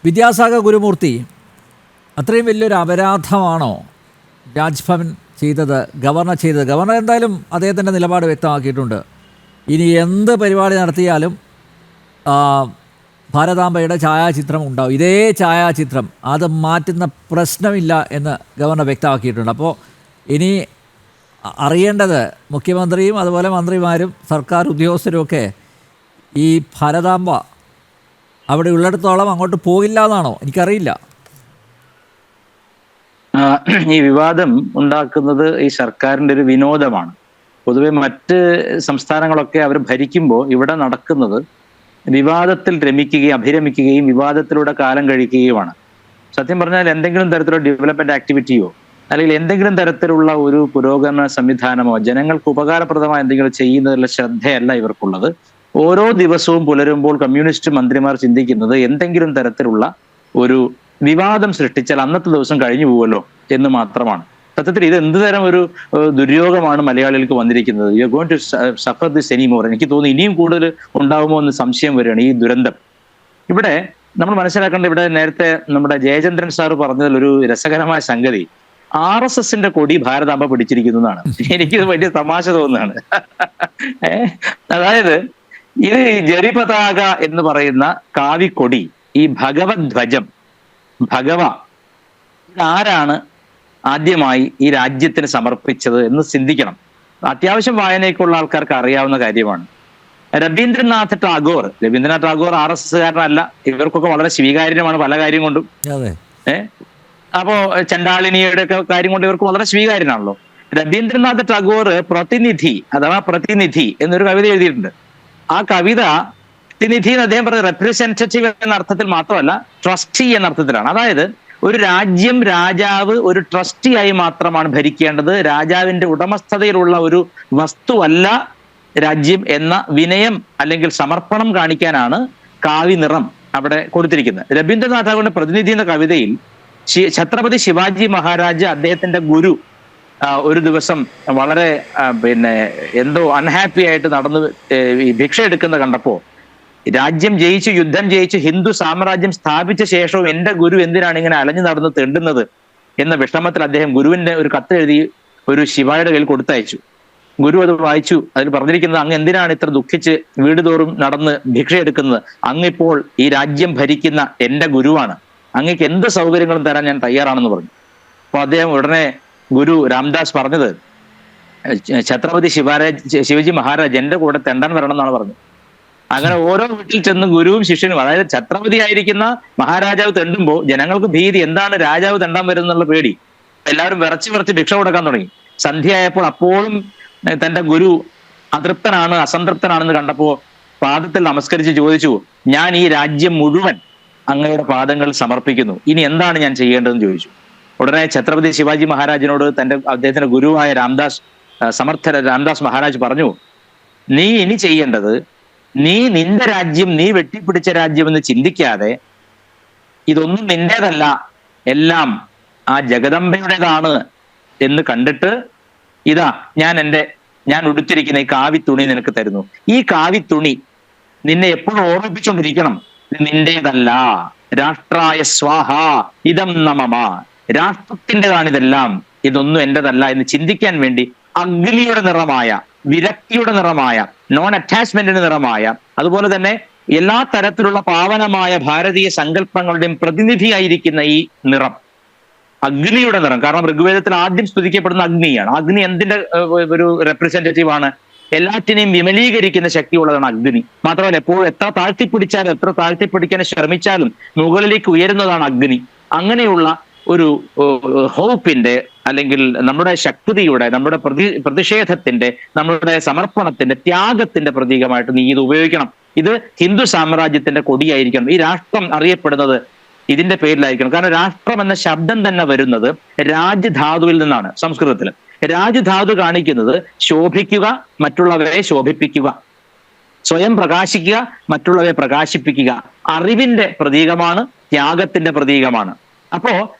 വിദ്യാസാഗർ ഗുരുമൂർത്തി അത്രയും വലിയൊരു അപരാധമാണോ രാജ്ഭവൻ ചെയ്തത്, ഗവർണർ ചെയ്തത്? ഗവർണർ എന്തായാലും അദ്ദേഹത്തിൻ്റെ നിലപാട് വ്യക്തമാക്കിയിട്ടുണ്ട്. ഇനി എന്ത് പരിപാടി നടത്തിയാലും ഭാരതാംബയുടെ ഛായാചിത്രം ഉണ്ടാവും, ഇതേ ഛായാചിത്രം, അത് മാറ്റുന്ന പ്രശ്നമില്ല എന്ന് ഗവർണർ വ്യക്തമാക്കിയിട്ടുണ്ട്. അപ്പോൾ ഇനി അറിയേണ്ടത് മുഖ്യമന്ത്രിയും അതുപോലെ മന്ത്രിമാരും സർക്കാർ ഉദ്യോഗസ്ഥരുമൊക്കെ ഈ ഭാരതാംബ അവിടെ ഉള്ളിടത്തോളം അങ്ങോട്ട് പോകില്ല എന്നാണോ? എനിക്കറിയില്ല. ഈ വിവാദം ഉണ്ടാക്കുന്നത് ഈ സർക്കാരിൻ്റെ ഒരു വിനോദമാണ്. പൊതുവെ മറ്റ് സംസ്ഥാനങ്ങളൊക്കെ അവർ ഭരിക്കുമ്പോൾ ഇവിടെ നടക്കുന്നത് വിവാദത്തിൽ രമിക്കുകയും അഭിരമിക്കുകയും വിവാദത്തിലൂടെ കാലം കഴിക്കുകയുമാണ്. സത്യം പറഞ്ഞാൽ എന്തെങ്കിലും തരത്തിലുള്ള ഡെവലപ്മെന്റ് ആക്ടിവിറ്റിയോ അല്ലെങ്കിൽ എന്തെങ്കിലും തരത്തിലുള്ള ഒരു പുരോഗമന സംവിധാനമോ ജനങ്ങൾക്ക് ഉപകാരപ്രദമായ എന്തെങ്കിലും ചെയ്യുന്നതിലുള്ള ശ്രദ്ധയല്ല ഇവർക്കുള്ളത്. ഓരോ ദിവസവും പുലരുമ്പോൾ കമ്മ്യൂണിസ്റ്റ് മന്ത്രിമാർ ചിന്തിക്കുന്നത് എന്തെങ്കിലും തരത്തിലുള്ള ഒരു വിവാദം സൃഷ്ടിച്ചാൽ അന്നത്തെ ദിവസം കഴിഞ്ഞു പോവുമല്ലോ എന്ന് മാത്രമാണ്. സത്യത്തിൽ ഇത് എന്ത് തരം ഒരു ദുര്യോഗമാണ് മലയാളികൾക്ക് വന്നിരിക്കുന്നത്. You are going to suffer this anymore. എനിക്ക് തോന്നുന്നു ഇനിയും കൂടുതൽ ഉണ്ടാകുമോ എന്ന് സംശയം വരികയാണ് ഈ ദുരന്തം. ഇവിടെ നമ്മൾ മനസ്സിലാക്കേണ്ട, ഇവിടെ നേരത്തെ നമ്മുടെ ജയചന്ദ്രൻ സാറ് പറഞ്ഞതിൽ ഒരു രസകരമായ സംഗതി, RSSന്റെ കൊടി ഭാരതാംബ പിടിച്ചിരിക്കുന്നതാണ്. എനിക്കിത് വലിയ തമാശ തോന്നുന്നതാണ്. അതായത് ഇത് ജരിപതാക എന്ന് പറയുന്ന കാവിക്കൊടി, ഈ ഭഗവത് ധ്വജം, ഇതാരാണ് ആദ്യമായി ഈ രാജ്യത്തിന് സമർപ്പിച്ചത് എന്ന് ചിന്തിക്കണം. അത്യാവശ്യം വായനയ്ക്കുള്ള ആൾക്കാർക്ക് അറിയാവുന്ന കാര്യമാണ്. രവീന്ദ്രനാഥ് ടാഗോർ RSSകാരനല്ല, ഇവർക്കൊക്കെ വളരെ സ്വീകാര്യമാണ് പല കാര്യം കൊണ്ടും. അപ്പോ ചണ്ടാളിനിയുടെ ഒക്കെ കാര്യം കൊണ്ട് ഇവർക്ക് വളരെ സ്വീകാര്യനാണല്ലോ. രവീന്ദ്രനാഥ് ടാഗോർ പ്രതിനിധി എന്നൊരു കവിത എഴുതിയിട്ടുണ്ട്. ആ കവിത പ്രതിനിധി എന്ന് അദ്ദേഹം പറഞ്ഞത് റെപ്രസെന്റേറ്റീവ് എന്ന അർത്ഥത്തിൽ മാത്രമല്ല, ട്രസ്റ്റി എന്ന അർത്ഥത്തിലാണ്. അതായത് ഒരു രാജ്യം രാജാവ് ഒരു ട്രസ്റ്റിയായി മാത്രമാണ് ഭരിക്കേണ്ടത്, രാജാവിന്റെ ഉടമസ്ഥതയിലുള്ള ഒരു വസ്തുവല്ല രാജ്യം എന്ന വിനയം അല്ലെങ്കിൽ സമർപ്പണം കാണിക്കാനാണ് കാവി നിറം അവിടെ കൊടുത്തിരിക്കുന്നത്. രവീന്ദ്രനാഥ് ടാഗോറിന്റെ പ്രതിനിധി എന്ന കവിതയിൽ ഛത്രപതി ശിവാജി മഹാരാജ് അദ്ദേഹത്തിന്റെ ഗുരു ഒരു ദിവസം വളരെ എന്തോ അൺഹാപ്പി ആയിട്ട് നടന്ന് ഭിക്ഷ എടുക്കുന്ന കണ്ടപ്പോ, രാജ്യം ജയിച്ചു, യുദ്ധം ജയിച്ച് ഹിന്ദു സാമ്രാജ്യം സ്ഥാപിച്ച ശേഷവും എന്റെ ഗുരു എന്തിനാണ് ഇങ്ങനെ അലഞ്ഞു നടന്ന് തെണ്ടുന്നത് എന്ന വിഷമത്തിൽ അദ്ദേഹം ഗുരുവിന്റെ ഒരു കത്ത് എഴുതി ഒരു ശിവായുടെ കയ്യിൽ കൊടുത്തയച്ചു. ഗുരു അത് വായിച്ചു. അതിൽ പറഞ്ഞിരിക്കുന്നത്, അങ്ങ് എന്തിനാണ് ഇത്ര ദുഃഖിച്ച് വീട് തോറും നടന്ന് ഭിക്ഷ എടുക്കുന്നത്? അങ്ങിപ്പോൾ ഈ രാജ്യം ഭരിക്കുന്ന എന്റെ ഗുരുവാണ്, അങ്ങേക്ക് എന്ത് സൗകര്യങ്ങളും തരാൻ ഞാൻ തയ്യാറാണെന്ന് പറഞ്ഞു. അപ്പൊ അദ്ദേഹം ഉടനെ ഗുരു രാംദാസ് പറഞ്ഞത്, ഛത്രപതി ശിവജി മഹാരാജ് എന്റെ കൂടെ തെണ്ടാൻ വരണം എന്നാണ് പറഞ്ഞത്. അങ്ങനെ ഓരോ വീട്ടിൽ ചെന്ന് ഗുരുവും ശിഷ്യനും, അതായത് ഛത്രപതി ആയിരിക്കുന്ന മഹാരാജാവ് തെണ്ടുമ്പോൾ ജനങ്ങൾക്ക് ഭീതി, എന്താണ് രാജാവ് തെണ്ടാൻ വരുന്നുള്ള പേടി. എല്ലാവരും വിറച്ച് ഭിക്ഷ കൊടുക്കാൻ തുടങ്ങി. സന്ധ്യയായപ്പോൾ അപ്പോഴും തന്റെ ഗുരു അസംതൃപ്തനാണെന്ന് കണ്ടപ്പോ പാദത്തിൽ നമസ്കരിച്ച് ചോദിച്ചു, ഞാൻ ഈ രാജ്യം മുഴുവൻ അങ്ങയുടെ പാദങ്ങൾ സമർപ്പിക്കുന്നു, ഇനി എന്താണ് ഞാൻ ചെയ്യേണ്ടതെന്ന് ചോദിച്ചു. ഉടനെ ഛത്രപതി ശിവാജി മഹാരാജിനോട് അദ്ദേഹത്തിന്റെ ഗുരുവായ രാംദാസ് മഹാരാജ് പറഞ്ഞു, നീ ഇനി ചെയ്യേണ്ടത്, നിന്റെ രാജ്യം, നീ വെട്ടിപ്പിടിച്ച രാജ്യം എന്ന് ചിന്തിക്കാതെ, ഇതൊന്നും നിന്റേതല്ല, എല്ലാം ആ ജഗദംബയുടേതാണ് എന്ന് കണ്ടിട്ട്, ഇതാ ഞാൻ ഉടുത്തിരിക്കുന്ന ഈ കാവിത്തുണി നിനക്ക് തരുന്നു. ഈ കാവിത്തുണി നിന്നെ എപ്പോഴും ഓർമ്മിപ്പിച്ചുകൊണ്ടിരിക്കണം, ഇത് നിന്റേതല്ല. രാഷ്ട്രായ സ്വാഹ ഇതം നമമ, രാഷ്ട്രത്തിൻ്റെതാണിതെല്ലാം, ഇതൊന്നും എന്റേതല്ല എന്ന് ചിന്തിക്കാൻ വേണ്ടി അഗ്നിയുടെ നിറമായ, വിരക്തിയുടെ നിറമായ, നോൺ അറ്റാച്ച്മെന്റിന്റെ നിറമായ, അതുപോലെ തന്നെ എല്ലാ തരത്തിലുള്ള പാവനമായ ഭാരതീയ സങ്കല്പങ്ങളുടെയും പ്രതിനിധിയായിരിക്കുന്ന ഈ നിറം, അഗ്നിയുടെ നിറം. കാരണം ഋഗ്വേദത്തിൽ ആദ്യം സ്തുതിക്കപ്പെടുന്ന അഗ്നിയാണ്. അഗ്നി എന്തിന്റെ ഒരു റെപ്രസെന്റേറ്റീവ് ആണ്? എല്ലാറ്റിനെയും വിമലീകരിക്കുന്ന ശക്തിയുള്ളതാണ് അഗ്നി. മാത്രമല്ല, എപ്പോഴും എത്ര താഴ്ത്തിപ്പിടിക്കാൻ ശ്രമിച്ചാലും മുകളിലേക്ക് ഉയരുന്നതാണ് അഗ്നി. അങ്ങനെയുള്ള ഒരു ഹോപ്പിന്റെ, അല്ലെങ്കിൽ നമ്മുടെ ശക്തിയുടെ, നമ്മുടെ പ്രതിഷേധത്തിന്റെ, നമ്മുടെ സമർപ്പണത്തിന്റെ, ത്യാഗത്തിന്റെ പ്രതീകമായിട്ട് നീ ഇത് ഉപയോഗിക്കണം. ഇത് ഹിന്ദു സാമ്രാജ്യത്തിന്റെ കൊടിയായിരിക്കണം. ഈ രാഷ്ട്രം അറിയപ്പെടുന്നത് ഇതിന്റെ പേരിലായിരിക്കണം. കാരണം രാഷ്ട്രം എന്ന ശബ്ദം തന്നെ വരുന്നത് രാജ്ധാതുവിൽ നിന്നാണ്. സംസ്കൃതത്തിൽ രാജ്ധാതു കാണിക്കുന്നത് ശോഭിക്കുക, മറ്റുള്ളവരെ ശോഭിപ്പിക്കുക, സ്വയം പ്രകാശിക്കുക, മറ്റുള്ളവരെ പ്രകാശിപ്പിക്കുക. അറിവിന്റെ പ്രതീകമാണ്, ത്യാഗത്തിന്റെ പ്രതീകമാണ്. അപ്പോ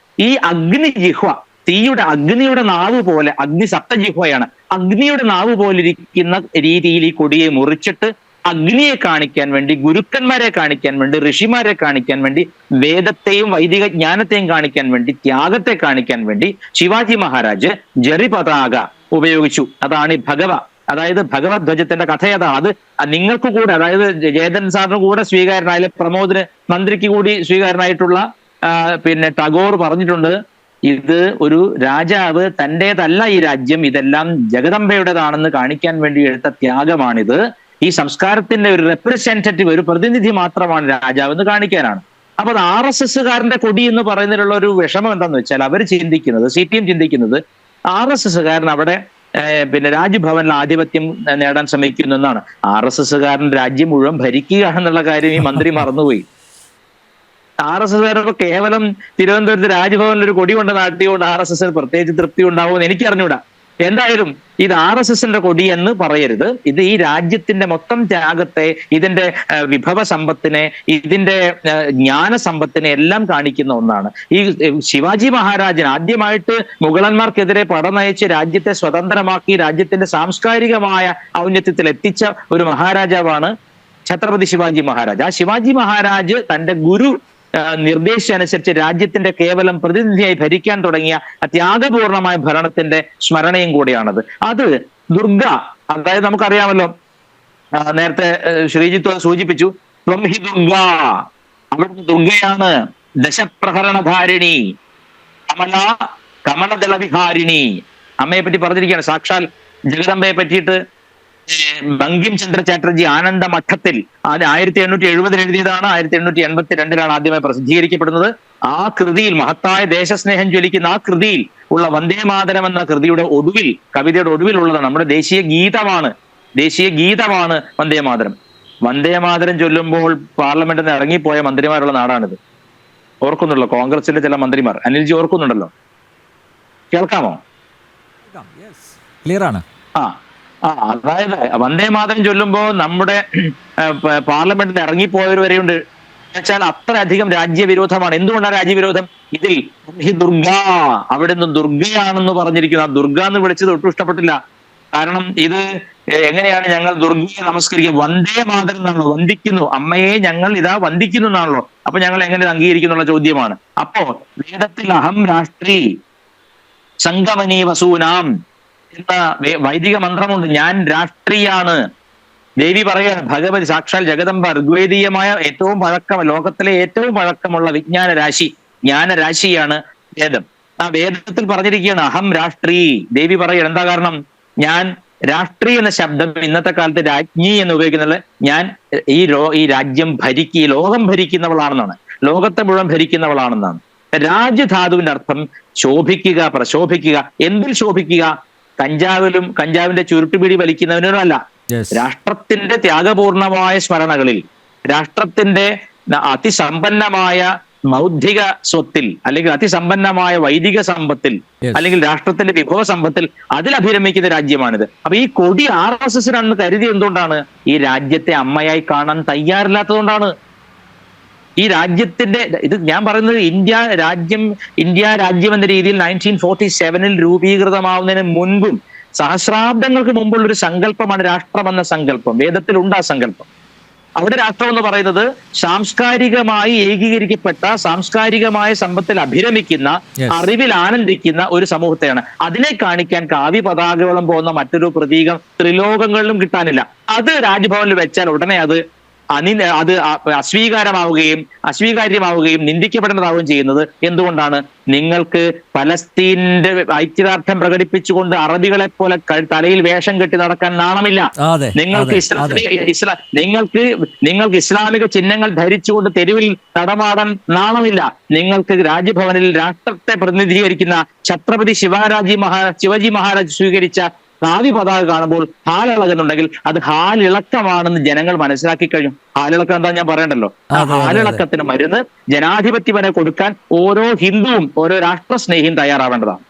ഈ അഗ്നിജിഹ്വ, അഗ്നിയുടെ നാവ് പോലെ, അഗ്നി സപ്തജിഹ്വയാണ്, അഗ്നിയുടെ നാവ് പോലെ ഇരിക്കുന്ന രീതിയിൽ ഈ കൊടിയെ മുറിച്ചിട്ട് അഗ്നിയെ കാണിക്കാൻ വേണ്ടി, ഗുരുക്കന്മാരെ കാണിക്കാൻ വേണ്ടി, ഋഷിമാരെ കാണിക്കാൻ വേണ്ടി, വേദത്തെയും വൈദിക ജ്ഞാനത്തെയും കാണിക്കാൻ വേണ്ടി, ത്യാഗത്തെ കാണിക്കാൻ വേണ്ടി ശിവാജി മഹാരാജ് ജറി പതാക ഉപയോഗിച്ചു. അതാണ് ഈ അതായത് ഭഗവത് ധ്വജത്തിന്റെ കഥയതാണ്. അത് നിങ്ങൾക്ക് കൂടെ, അതായത് ജയദേവൻ സാറിന് കൂടെ സ്വീകാരനായ, പ്രമോദിന് മന്ത്രിക്ക് കൂടി സ്വീകാരനായിട്ടുള്ള പിന്നെ ടാഗോർ പറഞ്ഞിട്ടുണ്ട്, ഇത് ഒരു രാജാവ് തൻ്റെതല്ല ഈ രാജ്യം, ഇതെല്ലാം ജഗദംബയുടേതാണെന്ന് കാണിക്കാൻ വേണ്ടി എടുത്ത ത്യാഗമാണിത്. ഈ സംസ്കാരത്തിന്റെ ഒരു റെപ്രസെന്റേറ്റീവ്, ഒരു പ്രതിനിധി മാത്രമാണ് രാജാവ് എന്ന് കാണിക്കാനാണ്. അപ്പൊ അത് RSSകാരന്റെ കൊടി എന്ന് പറയുന്നതിലുള്ള ഒരു വിഷമം എന്താന്ന് വെച്ചാൽ, അവർ ചിന്തിക്കുന്നത്, CPM ചിന്തിക്കുന്നത്, RSSകാരൻ അവിടെ പിന്നെ രാജ്ഭവനിൽ ആധിപത്യം നേടാൻ ശ്രമിക്കുന്നു എന്നാണ്. RSSകാരൻ രാജ്യം മുഴുവൻ ഭരിക്കുകയാണെന്നുള്ള കാര്യം ഈ മന്ത്രി മറന്നുപോയി. RSSകാരൊക്കെ കേവലം തിരുവനന്തപുരത്ത് രാജ്ഭവനിൽ ഒരു കൊടി കൊണ്ട് നാട്ടിയോണ്ട് RSSന് പ്രത്യേകിച്ച് തൃപ്തി ഉണ്ടാവുമെന്ന് എനിക്ക് അറിഞ്ഞൂടാ. എന്തായാലും ഇത് RSSന്റെ കൊടി എന്ന് പറയരുത്. ഇത് ഈ രാജ്യത്തിന്റെ മൊത്തം ത്യാഗത്തെ, ഇതിന്റെ വിഭവ സമ്പത്തിനെ, ഇതിന്റെ ജ്ഞാന സമ്പത്തിനെ എല്ലാം കാണിക്കുന്ന ഒന്നാണ്. ഈ ശിവാജി മഹാരാജൻ ആദ്യമായിട്ട് മുഗളന്മാർക്കെതിരെ പടനയിച്ച് രാജ്യത്തെ സ്വതന്ത്രമാക്കി രാജ്യത്തിന്റെ സാംസ്കാരികമായ ഔന്നത്യത്തിൽ എത്തിച്ച ഒരു മഹാരാജാവാണ് ഛത്രപതി ശിവാജി മഹാരാജ്. ആ ശിവാജി മഹാരാജ് തന്റെ ഗുരു നിർദ്ദേശിച്ചനുസരിച്ച് രാജ്യത്തിന്റെ കേവലം പ്രതിനിധിയായി ഭരിക്കാൻ തുടങ്ങിയ ത്യാഗപൂർണമായ ഭരണത്തിന്റെ സ്മരണയും കൂടിയാണത്. അത് ദുർഗ, അതായത് നമുക്കറിയാമല്ലോ, നേരത്തെ ശ്രീജിത്ത് സൂചിപ്പിച്ചു, ത്വം ഹി ദുർഗ, അവിടുന്ന് ദുർഗയാണ്. ദശപ്രഹരണധാരിണി, കമലദളവിഹാരിണി, അമ്മയെ പറ്റി പറഞ്ഞിരിക്കുകയാണ്. സാക്ഷാൽ ജഗദംബയെ പറ്റിയിട്ട് ബങ്കിം ചന്ദ്ര ചാറ്റർജി ആനന്ദ മഠത്തിൽ 1870 എഴുതിയതാണ്. 1882 ആദ്യമായി പ്രസിദ്ധീകരിക്കപ്പെടുന്നത്. ആ കൃതിയിൽ, മഹത്തായ ദേശസ്നേഹം ജ്വലിക്കുന്ന ആ കൃതിയിൽ ഉള്ള വന്ദേമാതരം എന്ന കൃതിയുടെ ഒടുവിൽ, കവിതയുടെ ഒടുവിലുള്ളതാണ്, നമ്മുടെ ദേശീയ ഗീതമാണ് വന്ദേമാതരം. വന്ദേമാതരം ചൊല്ലുമ്പോൾ പാർലമെന്റിൽ നിന്ന് ഇറങ്ങിപ്പോയ മന്ത്രിമാരുള്ള നാടാണിത്. ഓർക്കുന്നുണ്ടല്ലോ, കോൺഗ്രസിലെ ചില മന്ത്രിമാർ. അനിൽജി ഓർക്കുന്നുണ്ടല്ലോ, കേൾക്കാമോ? ക്ലിയർ ആണ്. അതായത് വന്ദേമാതരം ചൊല്ലുമ്പോ നമ്മുടെ പാർലമെന്റിൽ ഇറങ്ങിപ്പോയവർ വരെയുണ്ട്. വെച്ചാൽ അത്രയധികം രാജ്യവിരോധമാണ്. എന്തുകൊണ്ടാണ് രാജ്യവിരോധം? ഇതിൽ ദുർഗ, അവിടെ നിന്ന് ദുർഗയാണെന്ന് പറഞ്ഞിരിക്കുന്നു. ആ ദുർഗ എന്ന് വിളിച്ചത് ഒട്ടും ഇഷ്ടപ്പെട്ടില്ല. കാരണം ഇത് എങ്ങനെയാണ് ഞങ്ങൾ ദുർഗയെ നമസ്കരിക്കുക? വന്ദേമാതരം എന്നാണല്ലോ, വന്ദിക്കുന്നു, അമ്മയെ ഞങ്ങൾ ഇതാ വന്ദിക്കുന്നു എന്നാണല്ലോ. അപ്പൊ ഞങ്ങൾ എങ്ങനെ അംഗീകരിക്കുന്നുള്ള ചോദ്യമാണ്. അപ്പോ വേദത്തിൽ അഹം രാഷ്ട്രീ സംഗമനീ വസൂനാം എന്ന വൈദിക മന്ത്രമുണ്ട്. ഞാൻ രാഷ്ട്രീയാണ്. ദേവി പറയാണ്, ഭഗവതി സാക്ഷാൽ ജഗദംബ, ഋഗ്വേദീയമായ ഏറ്റവും ലോകത്തിലെ ഏറ്റവും പഴക്കമുള്ള ജ്ഞാനരാശിയാണ് വേദം. ആ വേദത്തിൽ പറഞ്ഞിരിക്കുകയാണ് അഹം രാഷ്ട്രീ. ദേവി പറയാണ്, എന്താ കാരണം? ഞാൻ രാഷ്ട്രീയ എന്ന ശബ്ദം ഇന്നത്തെ കാലത്ത് രാജ്ഞി എന്ന് ഉപയോഗിക്കുന്നത്, ഞാൻ ഈ രാജ്യം ലോകം ഭരിക്കുന്നവളാണെന്നാണ്, ലോകത്തെ മുഴുവൻ ഭരിക്കുന്നവളാണെന്നാണ്. രാജ്യധാതുവിന്റെ അർത്ഥം ശോഭിക്കുക, പ്രശോഭിക്കുക. എന്തിൽ ശോഭിക്കുക? കഞ്ചാവിന്റെ ചുരുട്ടുപിടി വലിക്കുന്നവനല്ല. രാഷ്ട്രത്തിന്റെ ത്യാഗപൂർണമായ സ്മരണകളിൽ, രാഷ്ട്രത്തിന്റെ അതിസമ്പന്നമായ ബൗദ്ധിക സ്വത്തിൽ, അല്ലെങ്കിൽ അതിസമ്പന്നമായ വൈദിക സമ്പത്തിൽ, അല്ലെങ്കിൽ രാഷ്ട്രത്തിന്റെ വിഭവ സമ്പത്തിൽ, അതിൽ അഭിരമിക്കുന്ന രാജ്യമാണിത്. അപ്പൊ ഈ കൊടി RSSനാണെന്ന് കരുതി എന്തുകൊണ്ടാണ്? ഈ രാജ്യത്തെ അമ്മയായി കാണാൻ തയ്യാറില്ലാത്തതുകൊണ്ടാണ്. ഈ രാജ്യത്തിന്റെ, ഇത് ഞാൻ പറയുന്നത് ഇന്ത്യ രാജ്യം എന്ന രീതിയിൽ 1947 രൂപീകൃതമാവുന്നതിന് മുൻപും സഹസ്രാബ്ദങ്ങൾക്ക് മുമ്പുള്ള ഒരു സങ്കല്പമാണ് രാഷ്ട്രം എന്ന സങ്കല്പം. വേദത്തിലുണ്ട് ആ സങ്കല്പം. അവിടെ രാഷ്ട്രം എന്ന് പറയുന്നത് സാംസ്കാരികമായി ഏകീകരിക്കപ്പെട്ട, സാംസ്കാരികമായ സമ്പത്തിൽ അഭിരമിക്കുന്ന, അറിവിൽ ആനന്ദിക്കുന്ന ഒരു സമൂഹത്തെയാണ്. അതിനെ കാണിക്കാൻ കാവ്യ പതാകകളും പോകുന്ന മറ്റൊരു പ്രതീകം ത്രിലോകങ്ങളിലും കിട്ടാനില്ല. അത് രാജ്ഭവനിൽ വെച്ചാൽ ഉടനെ അത് അസ്വീകാര്യമാവുകയും നിന്ദിക്കപ്പെടേണ്ടതാവുകയും ചെയ്യുന്നത് എന്തുകൊണ്ടാണ്? നിങ്ങൾക്ക് പലസ്തീന്റെ ഐക്യദാർഢ്യം പ്രകടിപ്പിച്ചുകൊണ്ട് അറബികളെ പോലെ തലയിൽ വേഷം കെട്ടി നടക്കാൻ നാണമില്ല. നിങ്ങൾക്ക് ഇസ്ലാമിക ചിഹ്നങ്ങൾ ധരിച്ചുകൊണ്ട് തെരുവിൽ നടമാടാൻ നാണമില്ല. നിങ്ങൾക്ക് രാജ്ഭവനിൽ രാഷ്ട്രത്തെ പ്രതിനിധീകരിക്കുന്ന ഛത്രപതി ശിവാജി മഹാരാജ് സ്വീകരിച്ച കാവ്യ പതാക കാണുമ്പോൾ ഹാലിളകുന്നുണ്ടെങ്കിൽ അത് ഹാലിളക്കമാണെന്ന് ജനങ്ങൾ മനസ്സിലാക്കി കഴിഞ്ഞു. ഹാലിളക്കം എന്താ ഞാൻ പറയണ്ടല്ലോ. ആ ഹാലിളക്കത്തിന് മരുന്ന് ജനാധിപത്യപരം കൊടുക്കാൻ ഓരോ ഹിന്ദുവും, ഓരോ രാഷ്ട്രസ്നേഹിയും തയ്യാറാവേണ്ടതാണ്.